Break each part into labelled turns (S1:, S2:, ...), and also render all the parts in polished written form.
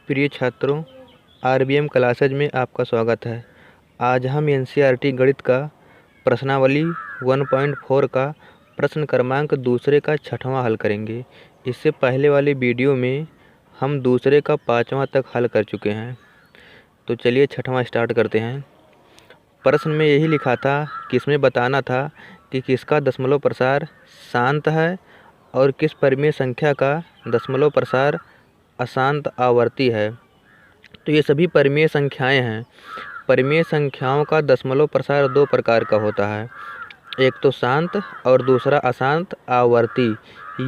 S1: प्रिय छात्रों, RBM classes में आपका स्वागत है। आज हम एनसीईआरटी गणित का प्रश्नावली 1.4 का प्रश्न क्रमांक दूसरे का छठवां हल करेंगे। इससे पहले वाले वीडियो में हम दूसरे का पाँचवां तक हल कर चुके हैं। तो चलिए छठवां स्टार्ट करते हैं। प्रश्न में यही लिखा था कि इसमें बताना था कि किसका दशमलव प्रसार शांत है और किस परिमेय संख्या का दशमलव प्रसार अशांत आवर्ती है। तो ये सभी परिमेय संख्याएं हैं। परिमेय संख्याओं का दशमलव प्रसार दो प्रकार का होता है, एक तो शांत और दूसरा अशांत आवर्ती।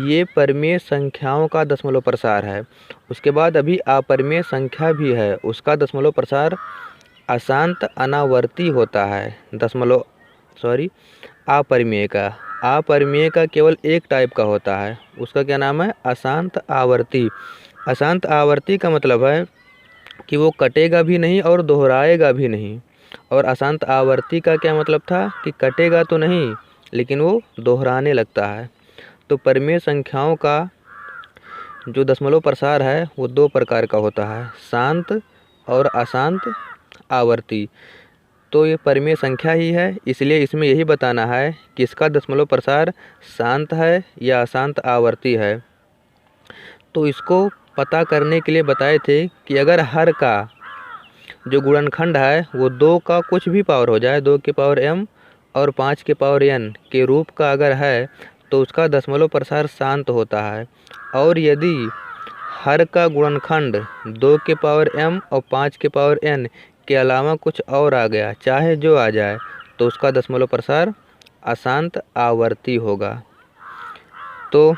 S1: ये परिमेय संख्याओं का दशमलव प्रसार है। उसके बाद अभी अपरिमेय संख्या भी है, उसका दशमलव प्रसार अशांत अनावर्ती होता है। अपरिमेय का केवल एक टाइप का होता है, उसका क्या नाम है? अशांत आवर्ती। अशांत आवर्ती का मतलब है कि वो कटेगा भी नहीं और दोहराएगा भी नहीं। और अशांत आवर्ती का क्या मतलब था कि कटेगा तो नहीं लेकिन वो दोहराने लगता है। तो परिमेय संख्याओं का जो दशमलव प्रसार है वो दो प्रकार का होता है, शांत और अशांत आवर्ती। तो ये परिमेय संख्या ही है, इसलिए इसमें यही बताना है कि इसका दशमलव प्रसार शांत है या अशांत आवर्ती है। तो इसको पता करने के लिए बताए थे कि अगर हर का जो गुणनखंड है वो 2 का कुछ भी पावर हो जाए, 2 की पावर m और 5 की पावर n के रूप का अगर है तो उसका दशमलव प्रसार शांत होता है। और यदि हर का गुणनखंड 2 के पावर m और 5 के पावर n के अलावा कुछ और आ गया, चाहे जो आ जाए, तो उसका दशमलव प्रसार अशांत आवर्ती होगा। तो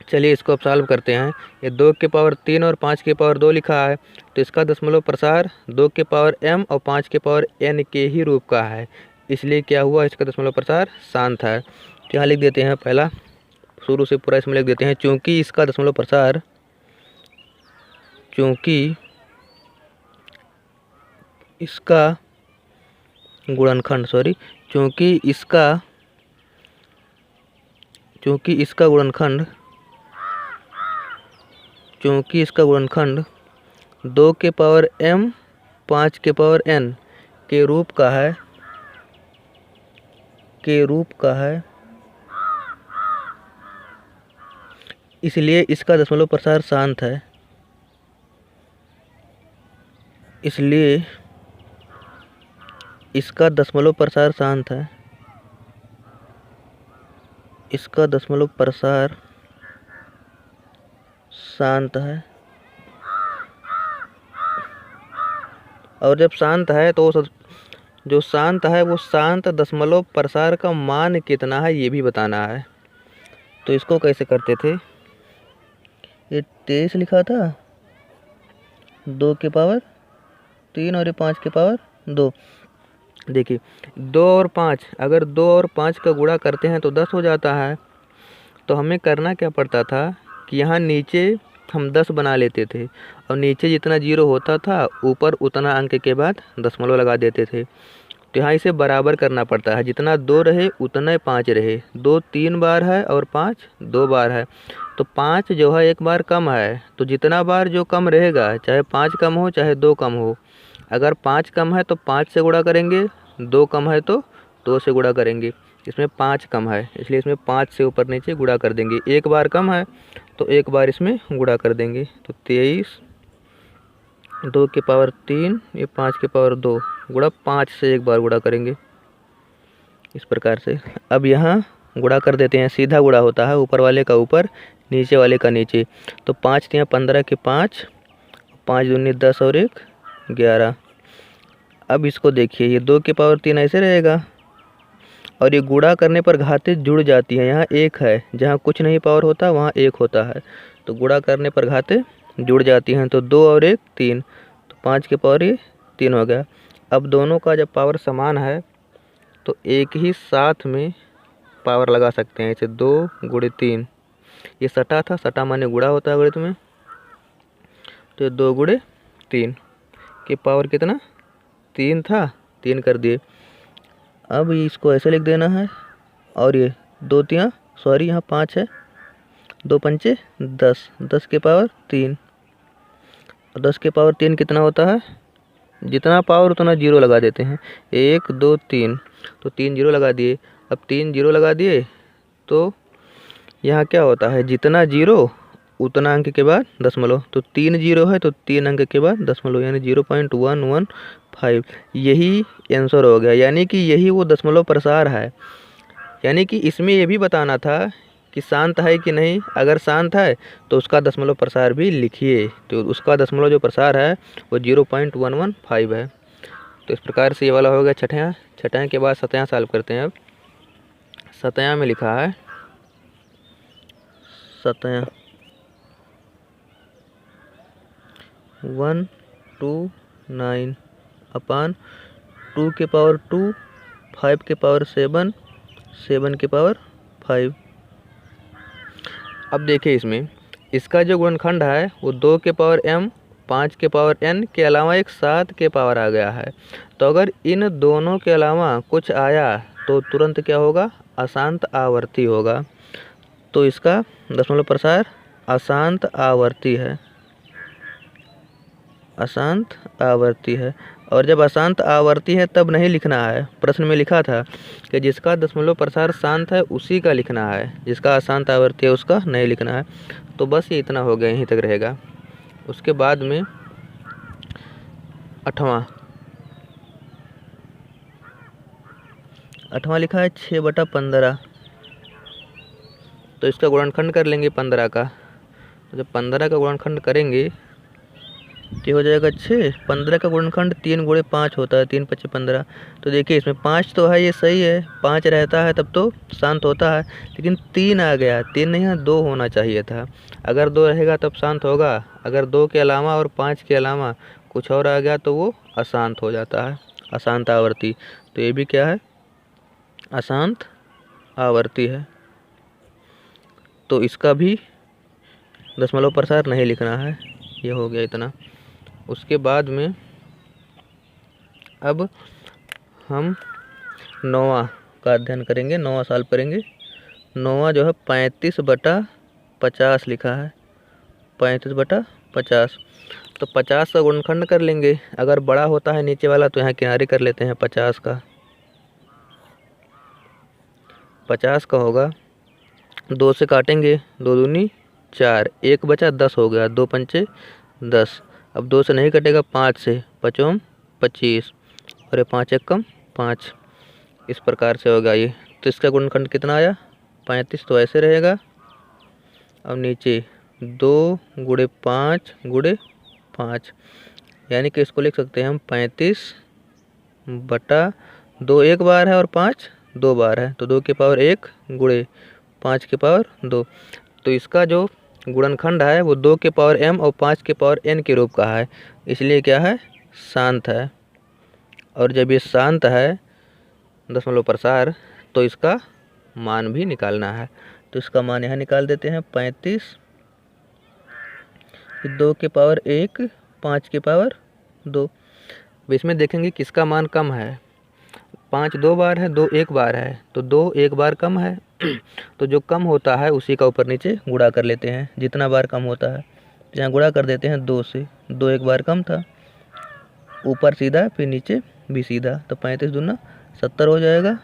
S1: चलिए इसको अब सॉल्व करते हैं। ये 2 के पावर 3 और 5 के पावर 2 लिखा है, तो इसका दशमलव प्रसार 2 के पावर m और 5 के पावर n के ही रूप का है, इसलिए क्या हुआ, इसका दशमलव प्रसार शांत है। तो यहाँ लिख देते हैं, पहला शुरू से पूरा इसमें लिख देते हैं। चूँकि इसका दशमलव प्रसार चूँकि इसका गुणनखंड 2 के पावर m 5 के पावर n के रूप का है, इसलिए इसका दशमलव प्रसार शांत है। इसलिए इसका दशमलव प्रसार शांत है। इसका दशमलव प्रसार शांत है। और जब शांत है तो जो शांत है वो शांत दशमलव प्रसार का मान कितना है ये भी बताना है। तो इसको कैसे करते थे, ये 23 लिखा था, 2 के पावर 3 और ये 5 के पावर 2। देखिए 2 और 5, अगर 2 और 5 का गुणा करते हैं तो 10 हो जाता है। तो हमें करना क्या पड़ता था कि यहाँ नीचे हम 10 बना लेते थे और नीचे जितना जीरो होता था ऊपर उतना अंक के बाद दशमलव लगा देते थे। तो यहाँ इसे बराबर करना पड़ता है, जितना 2 रहे उतना 5 रहे। 2 3 बार है और 5 2 बार है, तो 5 जो है एक बार कम है, तो जितना बार जो कम रहेगा, चाहे 5 कम हो चाहे 2 कम हो, अगर 5 कम है तो 5 से गुणा करेंगे, 2 कम है तो 2 से गुणा करेंगे। इसमें 5 कम है इसलिए इसमें 5 से ऊपर नीचे गुणा कर देंगे। एक बार कम है तो एक बार इसमें गुणा कर देंगे। तो 23 2 के पावर 3 ये 5 के पावर 2 गुणा 5 से एक बार गुणा करेंगे, इस प्रकार से। अब यहाँ गुणा कर देते हैं, सीधा गुणा होता है, ऊपर वाले का ऊपर नीचे वाले का नीचे। तो 5 3 15 के 5, 5 दूनी 10 और 1 11। अब इसको देखिए, ये 2 के पावर 3 ऐसे रहेगा और ये गुणा करने पर घातें जुड़ जाती हैं। यहाँ 1 है, जहाँ कुछ नहीं पावर होता वहाँ 1 होता है, तो गुणा करने पर घातें जुड़ जाती हैं। तो 2 और 1 3, तो 5 के पावर ये 3 हो गया। अब दोनों का जब पावर समान है तो एक ही साथ में पावर लगा सकते हैं। इसे 2 गुणे 3, ये सटा था, सटा माने गुणा होता है गणित में, तो 2 गुणे 3 के पावर कितना 3 था, 3 कर दिए। अब इसको ऐसे लिख देना है, और ये 2 3 सॉरी यहाँ 5 है, 2 पंचे 10, 10 के पावर 3। और 10 के पावर 3 कितना होता है? जितना पावर उतना जीरो लगा देते हैं। 1 2 3, तो 3 जीरो लगा दिए। अब 3 जीरो लगा दिए तो यहाँ क्या होता है, जितना जीरो उतना अंक के बाद दशमलव, तो 3 जीरो है तो 3 अंक के बाद दशमलव, यानी 0.115। यही आंसर हो गया, यानी कि यही वो दशमलव प्रसार है। यानी कि इसमें ये भी बताना था कि शांत है कि नहीं। अगर शांत है तो उसका दशमलव प्रसार भी लिखिए, तो उसका दशमलव जो प्रसार है वो 0.115 है। तो इस प्रकार से ये वाला हो गया छठयां। छठयां के बाद सतयां सॉल्व करते हैं। अब सतयां में लिखा है, सतयां 129 अपान 2 के पावर 2, 5 के पावर 7, 7 के पावर 5। अब देखिए इसमें इसका जो गुणनखंड है वो 2 के पावर m, 5 के पावर n के अलावा एक 7 के पावर आ गया है। तो अगर इन दोनों के अलावा कुछ आया तो तुरंत क्या होगा, अशांत आवर्ती होगा। तो इसका दशमलव प्रसार अशांत आवर्ती है, अशांत आवर्ती है। और जब अशांत आवर्ती है तब नहीं लिखना है। प्रश्न में लिखा था कि जिसका दशमलव प्रसार शांत है उसी का लिखना है, जिसका अशांत आवर्ती है उसका नहीं लिखना है। तो बस ये इतना हो गया, यहीं तक रहेगा। उसके बाद में आठवां लिखा है 6/15। तो इसका गुणनखंड कर लेंगे 15 का। तो जब 15 का गुणनखंड करेंगे तो हो जाएगा 6। 15 का गुणनखंड 3 गुणे 5 होता है, 3 5 15। तो देखिए इसमें 5 तो है, ये सही है, 5 रहता है तब तो शांत होता है। लेकिन 3 आ गया, 3 नहीं है 2 होना चाहिए था। अगर 2 रहेगा तब शांत होगा। अगर 2 के अलावा और 5 के अलावा कुछ और आ गया तो वो अशांत हो जाता है, अशांत आवर्ती। तो ये भी क्या है, अशांत आवर्ती है। तो इसका भी दशमलव प्रसार नहीं लिखना है। ये हो गया इतना। उसके बाद में अब हम 9वां का अध्ययन करेंगे, 9वां सॉल्व करेंगे। 9वां जो है 35/50 लिखा है, 35/50। तो 50 का गुणनखंड कर लेंगे। अगर बड़ा होता है नीचे वाला तो यहाँ किनारे कर लेते हैं 50 का। 50 का होगा, 2 से काटेंगे, 2 दूनी 4, 1 बचा 10 हो गया, 2 पंचे 10। अब 2 से नहीं कटेगा, 5 से, 5 25 और ये 5 एकम 5। इस प्रकार से होगा ये। तो इसका गुणनखंड कितना आया, 35। तो ऐसे रहेगा। अब नीचे 2 गुणे 5 गुणे 5, यानी कि इसको लिख सकते हैं हम 35/2। एक बार है और 5 2 बार है, तो 2 के पावर 1 गुणे 5 के पावर 2। तो इसका जो गुणनखंड है वो 2 के पावर m और 5 के पावर n के रूप का है, इसलिए क्या है, शांत है। और जब ये शांत है दशमलव प्रसार, तो इसका मान भी निकालना है। तो इसका मान यहाँ निकाल देते हैं, 35, 2 के पावर 1, 5 के पावर 2। अब इसमें देखेंगे किसका मान कम है। 5 2 बार है, 2 1 बार है, तो 2 1 बार कम है। तो जो कम होता है उसी का ऊपर नीचे गुणा कर लेते हैं, जितना बार कम होता है। तो यहाँ गुणा कर देते हैं 2 से, 2 1 बार कम था, ऊपर सीधा फिर नीचे भी सीधा, तो 35 दूना 70 हो जाएगा।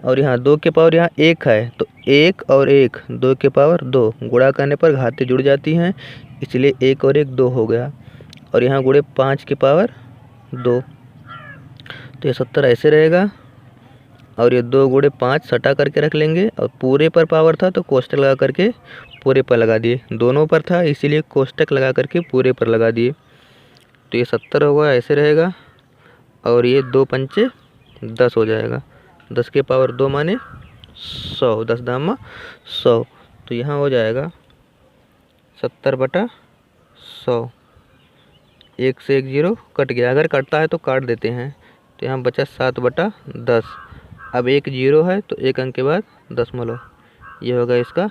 S1: और यहाँ 2 के पावर यहाँ 1 है, तो 1 और 1 2 के पावर 2, गुणा करने पर घातें जुड़ जाती हैं, इसलिए 1 और 1 2 हो गया। और यहाँ गुणे 5 के पावर 2, तो ये 70 ऐसे रहेगा। और ये 2 गुणे 5 सटा करके रख लेंगे। और पूरे पर पावर था तो कोष्टक लगा करके पूरे पर लगा दिए, दोनों पर था इसीलिए कोष्टक लगा करके पूरे पर लगा दिए। तो ये 70 होगा, ऐसे रहेगा। और ये 2 पंचे 10 हो जाएगा, 10 के पावर 2 माने 100, 10 दामा 100। तो यहाँ हो जाएगा 70/100। 1 से 1 0 कट गया, अगर कटता है तो काट देते हैं। तो यहाँ बचा 7/10। अब 1 0 है तो 1 अंक के बाद दशमलव, ये होगा इसका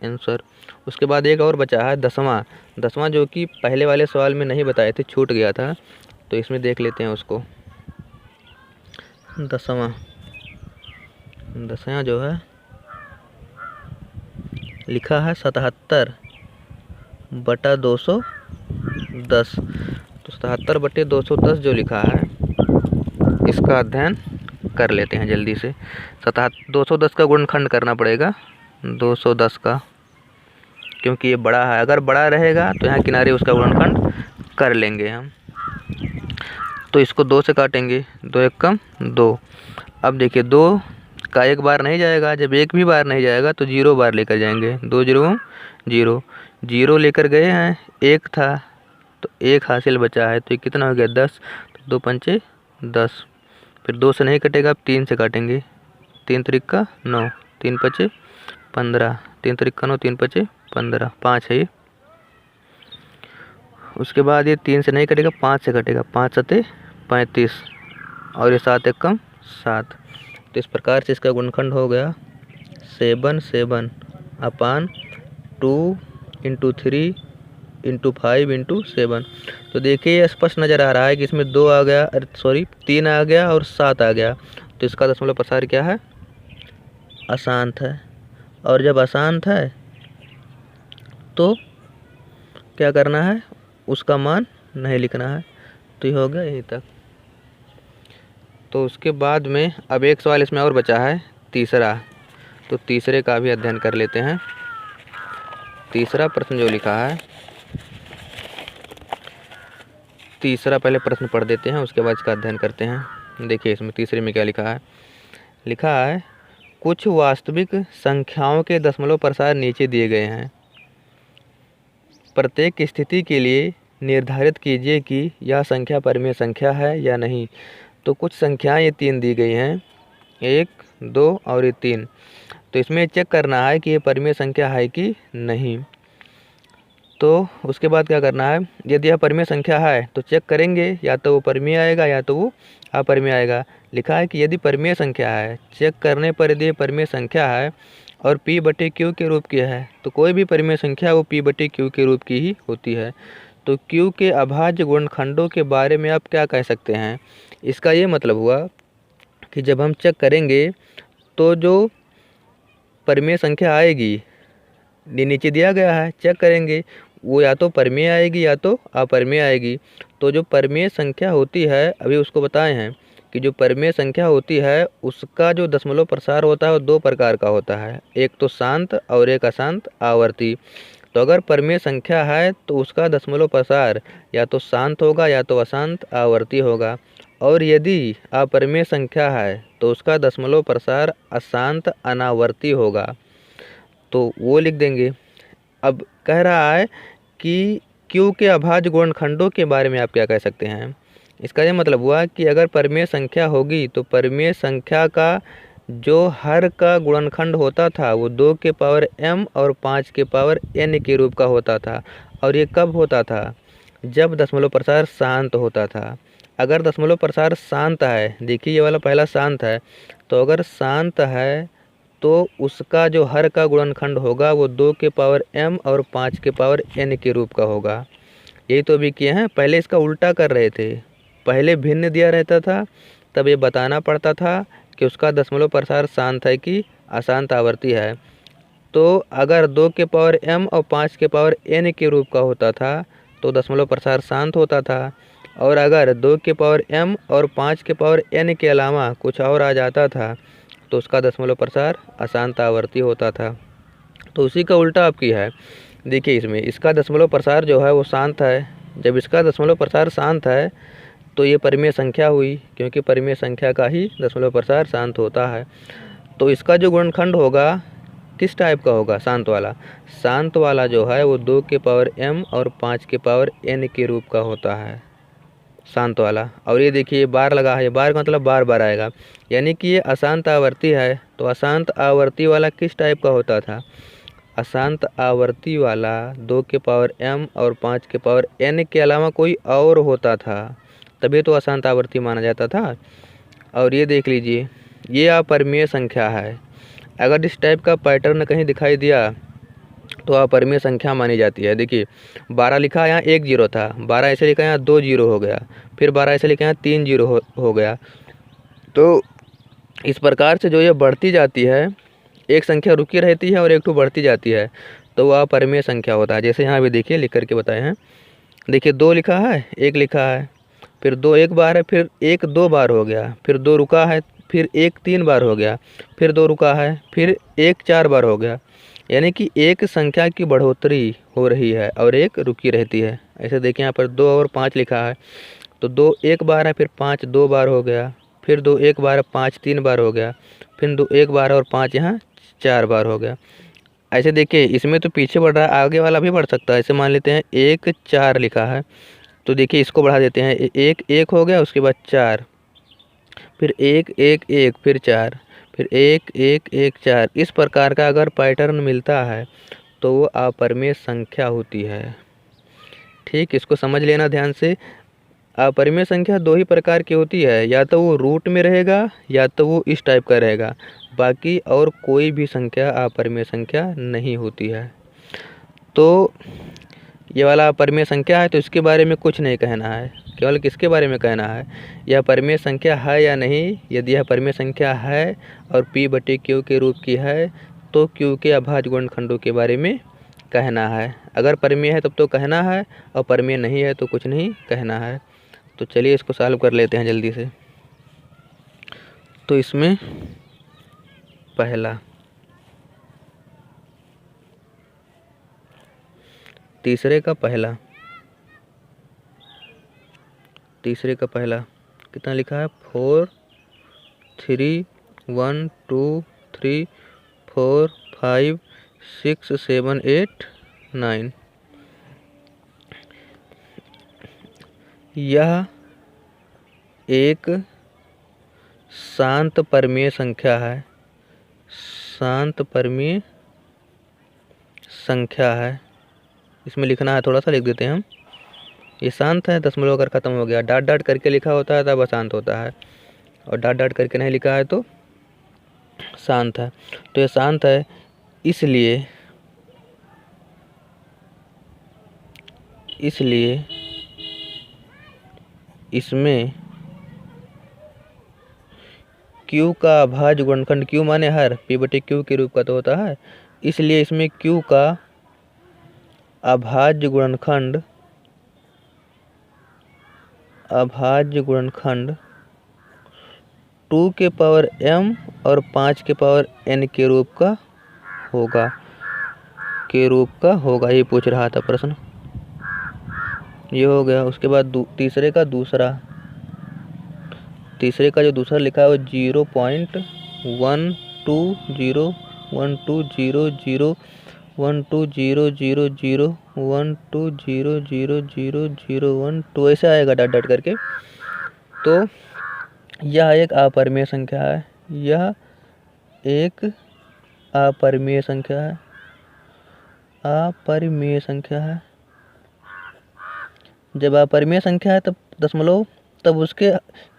S1: आंसर। उसके बाद एक और बचा है 10वां। 10वां जो कि पहले वाले सवाल में नहीं बताए थे, छूट गया था, तो इसमें देख लेते हैं उसको। 10वां जो है लिखा है 77/200 10। तो 77/210 जो लिखा है इसका अध्ययन कर लेते हैं जल्दी से। 210 का गुणनखंड करना पड़ेगा 210 का, क्योंकि ये बड़ा है। अगर बड़ा रहेगा तो यहाँ किनारे उसका गुणनखंड कर लेंगे हम। तो इसको 2 से काटेंगे, 2 एक कम 2। अब देखिए 2 का एक बार नहीं जाएगा, जब एक भी बार नहीं जाएगा तो 0 बार लेकर जाएंगे। 2 0 0 0 लेकर गए हैं, 1 था तो 1 हासिल बचा है, तो ये कितना हो गया 10। तो 2 पंचे 10। फिर 2 से नहीं कटेगा, 3 से काटेंगे। 3 त्रिक 9, 3 पचे 15, 3 त्रिक 9, 3 पचे 15, 5 है ये। उसके बाद ये 3 से नहीं कटेगा, 5 से कटेगा, 5 सते 35 और ये 7 एक कम 7। तो इस प्रकार से इसका गुणनखंड हो गया 7/2 × 3 × 5 × 7। तो देखिए ये स्पष्ट नज़र आ रहा है कि इसमें 2 आ गया, 3 आ गया और 7 आ गया। तो इसका दशमलव प्रसार क्या है? अशांत है। और जब अशांत है तो क्या करना है? उसका मान नहीं लिखना है। तो ये हो गया यहीं तक। तो उसके बाद में अब एक सवाल इसमें और बचा है, तीसरा। तो तीसरे का भी अध्ययन कर लेते हैं। तीसरा प्रश्न जो लिखा है, तीसरा पहले प्रश्न पढ़ देते हैं, उसके बाद इसका अध्ययन करते हैं। देखिए इसमें तीसरे में क्या लिखा है। लिखा है कुछ वास्तविक संख्याओं के दशमलव प्रसार नीचे दिए गए हैं। प्रत्येक स्थिति के लिए निर्धारित कीजिए कि यह संख्या परिमेय संख्या है या नहीं। तो कुछ संख्याएं ये 3 दी गई हैं, 1 2 और ये 3। तो इसमें चेक करना है कि ये परिमेय संख्या है कि नहीं। तो उसके बाद क्या करना है, यदि यह परिमेय संख्या है तो चेक करेंगे, या तो वो परिमेय आएगा या तो वो अपरिमेय आएगा। लिखा है कि यदि परिमेय संख्या है, चेक करने पर यदि परिमेय संख्या है और P/Q के रूप की है, तो कोई भी परिमेय संख्या वो P/Q के रूप की ही होती है। तो Q के अभाज्य गुणनखंडों के बारे में आप क्या कह सकते हैं? इसका ये मतलब हुआ कि जब हम चेक करेंगे तो जो परिमेय संख्या आएगी, नीचे दिया गया है, चेक करेंगे, वो या तो परिमेय आएगी या तो अपरिमेय आएगी। तो जो परिमेय संख्या होती है, अभी उसको बताए हैं कि जो परिमेय संख्या होती है उसका जो दशमलव प्रसार होता है वो 2 प्रकार का होता है, एक तो शांत और एक अशांत आवर्ती। तो अगर परिमेय संख्या है तो उसका दशमलव प्रसार या तो शांत होगा या तो अशांत आवर्ती होगा, और यदि अपरिमेय संख्या है तो उसका दशमलव प्रसार अशांत अनावर्ती होगा। तो वो लिख देंगे। अब कह रहा है कि Q के अभाज्य गुणनखंडों के बारे में आप क्या कह सकते हैं? इसका ये मतलब हुआ कि अगर परिमेय संख्या होगी तो परिमेय संख्या का जो हर का गुणनखंड होता था वो 2 के पावर m और 5 के पावर n के रूप का होता था। और ये कब होता था? जब दशमलव प्रसार शांत होता था। अगर दशमलव प्रसार शांत है, देखिए ये वाला पहला शांत है, तो अगर शांत है तो उसका जो हर का गुणनखंड होगा वो 2 के पावर m और 5 के पावर n के रूप का होगा। यही तो अभी किए हैं, पहले इसका उल्टा कर रहे थे। पहले भिन्न दिया रहता था, तब ये बताना पड़ता था कि उसका दशमलव प्रसार शांत है कि अशांत आवर्ती है। तो अगर 2 के पावर m और 5 के पावर n के रूप का होता था तो दशमलव प्रसार शांत होता था, और अगर 2 के पावर m और 5 के पावर n के अलावा कुछ और आ जाता था तो उसका दशमलव प्रसार अशांत आवर्ती होता था। तो उसी का उल्टा आपकी है। देखिए इसमें इसका दशमलव प्रसार जो है वो शांत है। जब इसका दशमलव प्रसार शांत है तो ये परिमेय संख्या हुई, क्योंकि परिमेय संख्या का ही दशमलव प्रसार शांत होता है। तो इसका जो गुणनखंड होगा किस टाइप का होगा? शांत वाला। शांत वाला जो है वो 2 के पावर m और 5 के पावर n के रूप का होता है, शांत वाला। और ये देखिए बार लगा है, बार का मतलब बार बार आएगा, यानी कि ये अशांत आवर्ती है। तो अशांत आवर्ती वाला किस टाइप का होता था? अशांत आवर्ती वाला 2 के पावर m और 5 के पावर n के अलावा कोई और होता था, तभी तो अशांत आवर्ती माना जाता था। और ये देख लीजिए, ये अपरिमेय संख्या है। अगर इस टाइप का पैटर्न कहीं दिखाई दिया तो अपरिमेय संख्या मानी जाती है। देखिए 12 लिखा, यहाँ 1 0 था, 12 ऐसे लिखा, यहाँ 2 0 हो गया, फिर 12 ऐसे लिखा, यहाँ 3 0 हो गया। तो इस प्रकार से जो ये बढ़ती जाती है, एक संख्या रुकी रहती है और एक तो बढ़ती जाती है, तो वह अपरिमेय संख्या होता है। जैसे यहाँ भी देखिए लिख करके बताए हैं देखिए 2 लिखा है, 1 लिखा है, फिर 2 एक बार है, फिर 1 2 बार हो गया, फिर 2 रुका है, फिर 1 3 बार हो गया, फिर 2 रुका है, फिर 1 4 बार हो गया। यानी कि एक संख्या की बढ़ोतरी हो रही है और एक रुकी रहती है। ऐसे देखिए यहाँ पर 2 और 5 लिखा है, तो 2 एक बार है, फिर 5 2 बार हो गया, फिर 2 एक बार है, 5 3 बार हो गया, फिर 2 एक बार है और 5 यहाँ 4 बार हो गया। ऐसे देखिए इसमें तो पीछे बढ़ रहा है, आगे वाला भी बढ़ सकता है। ऐसे मान लेते हैं 1 4 लिखा है, तो देखिए इसको बढ़ा देते हैं, 1 1 हो गया, उसके बाद 4, फिर 1 1 1, फिर 4, फिर 1 1 1 4। इस प्रकार का अगर पैटर्न मिलता है तो वो अपरिमेय संख्या होती है। ठीक, इसको समझ लेना ध्यान से। अपरिमेय संख्या 2 ही प्रकार की होती है, या तो वो रूट में रहेगा या तो वो इस टाइप का रहेगा, बाकी और कोई भी संख्या अपरिमेय संख्या नहीं होती है। तो ये वाला अपरिमेय संख्या है, तो इसके बारे में कुछ नहीं कहना है, केवल किसके बारे में कहना है, यह परिमेय संख्या है या नहीं। यदि यह परिमेय संख्या है और P/Q के रूप की है तो Q के अभाज्य गुणनखंडों के बारे में कहना है। अगर परिमेय है तब तो कहना है, और परिमेय नहीं है तो कुछ नहीं कहना है। तो चलिए इसको सॉल्व कर लेते हैं जल्दी से। तो इसमें पहला, तीसरे का पहला कितना लिखा है, 4 3 1 2 3 4 5 6 7 8 9। यह एक शांत परिमेय संख्या है, इसमें लिखना है, थोड़ा सा लिख देते हैं हम। ये शांत है, दशमलव अगर ख़त्म हो गया, डॉट डॉट करके लिखा होता है तब अशांत होता है, और डॉट डॉट करके नहीं लिखा है तो शांत है। तो ये शांत है, इसलिए इसमें Q का अभाज्य गुणनखंड, Q माने हर, P/Q के रूप का तो होता है, इसलिए इसमें Q का अभाज्य गुणनखंड 2 के पावर m और 5 के पावर n के रूप का होगा। ये पूछ रहा था प्रश्न, ये हो गया। उसके बाद तीसरे का जो दूसरा लिखा है वो 0.12000012000012 ऐसे आएगा डॉट डॉट करके। तो यह एक अपरिमेय संख्या है, अपरिमेय संख्या है। जब अपरिमेय संख्या है तब दशमलव, तब उसके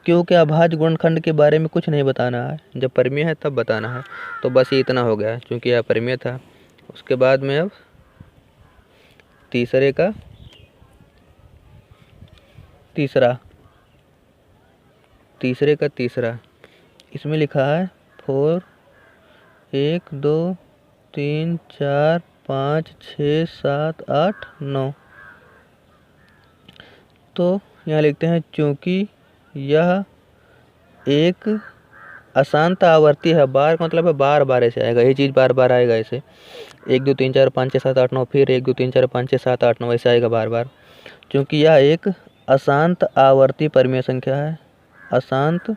S1: Q के अभाज्य गुणनखंड के बारे में कुछ नहीं बताना है, जब परिमेय है तब बताना है। तो बस ये इतना हो गया क्योंकि यह अपरिमेय था। उसके बाद में अब तीसरे का तीसरा, इसमें लिखा है 4 1 2 3 4 5 6 7 8 9। तो यहाँ लिखते हैं चूँकि यह एक अशांत आवर्ती है, बार मतलब है बार बार ऐसे आएगा, ये चीज़ बार बार आएगा ऐसे 1 2 3 4 5 6 7 8 9, फिर 1 2 3 4 5 6 7 8 9 ऐसे आएगा बार बार। क्योंकि यह एक अशांत आवर्ती परिमेय संख्या है, अशांत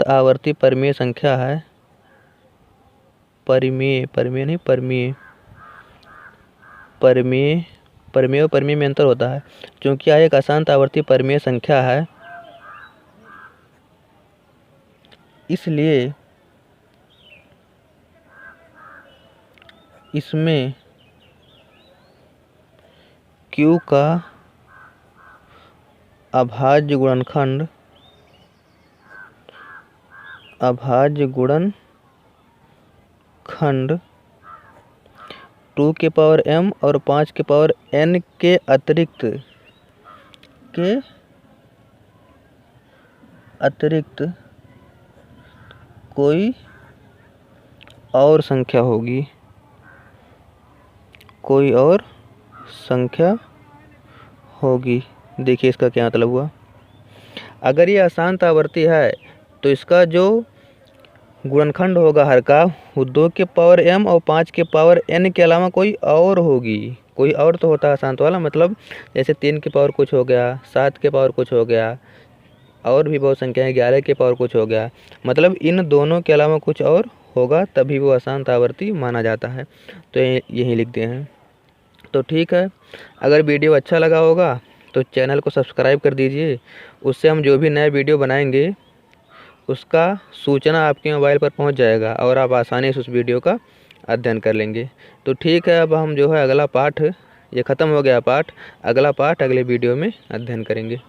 S1: आवर्ती परिमेय संख्या है, परिमेय और परिमेय में अंतर होता है। क्योंकि यह एक अशांत आवर्ती परिमेय संख्या है, इसलिए इसमें Q का अभाज्य गुणनखंड 2 के पावर m और 5 के पावर n के अतिरिक्त कोई और संख्या होगी। कोई और संख्या होगी। देखिए इसका क्या मतलब हुआ। अगर ये अशांत आवर्ती है तो इसका जो गुणनखंड होगा हर का, वो 2 के पावर m और 5 के पावर n के अलावा कोई और होगी। कोई और तो होता है अशांत वाला, मतलब जैसे 3 के पावर कुछ हो गया, 7 के पावर कुछ हो गया, और भी बहुत संख्याएं, 11 के पावर कुछ हो गया, मतलब इन दोनों के अलावा कुछ और होगा तभी वो अशांत आवर्ती माना जाता है। तो यही लिखते हैं। तो ठीक है, अगर वीडियो अच्छा लगा होगा तो चैनल को सब्सक्राइब कर दीजिए। उससे हम जो भी नए वीडियो बनाएंगे उसका सूचना आपके मोबाइल पर पहुंच जाएगा और आप आसानी से उस वीडियो का अध्ययन कर लेंगे। तो ठीक है, अब हम जो है अगला पाठ, ये ख़त्म हो गया पाठ, अगला पाठ अगले वीडियो में अध्ययन करेंगे।